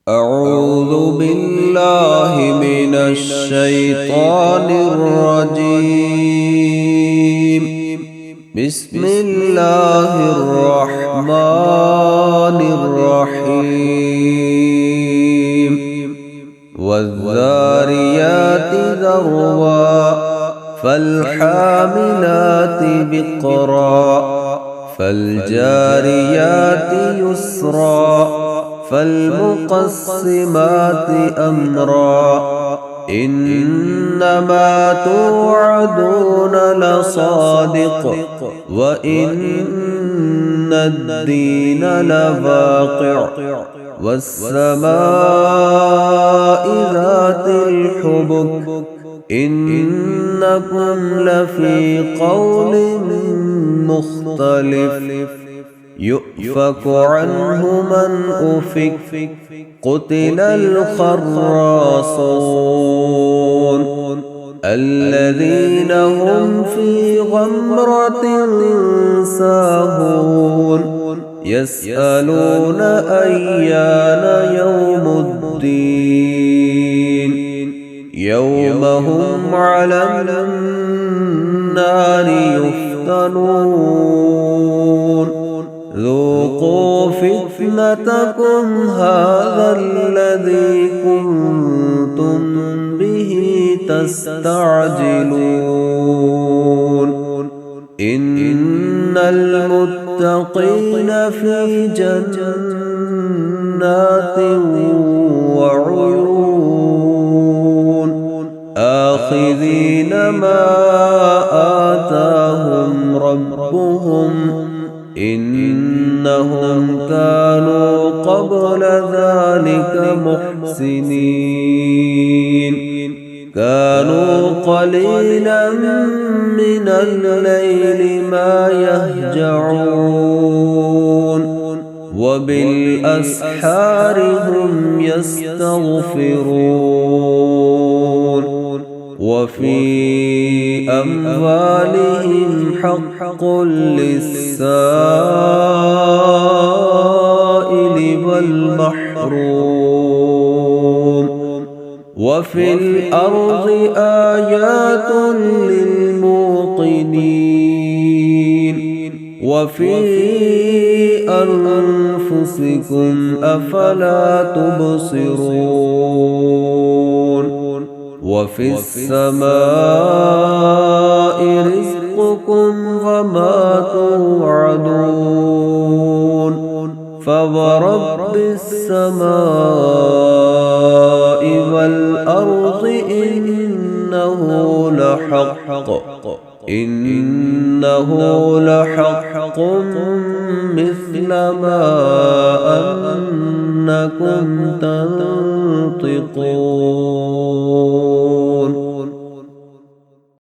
أعوذ بالله من الشيطان الرجيم. بسم الله الرحمن الرحيم. والذاريات ذروا فالحاملات وقرا فالجاريات يسرا فالمقسمات أمرا إنما توعدون لصادق وإن الدين لواقع والسماء ذات الحبك إنكم لفي قول مختلف يؤفك عنه من أفك قتل الخراصون الذين هم في غمرة ساهون يسألون أيان يوم الدين يوم هم على النار يفتنون ذوقوا فتنتكم هذا الذي كنتم به تستعجلون إن المتقين في جنات وعيون آخذين ما آتاهم ربهم إنهم كانوا قبل ذلك محسنين كانوا قليلا من الليل ما يهجعون وبالأسحار هم يستغفرون وفي أموالهم حق للسائل والمحروم وفي الأرض آيات للموقنين وفي أنفسكم أفلا تبصرون وفي السماء رزقكم وما توعدون فورب السماء والأرض إنه لحق مثل ما أنكم تنطقون.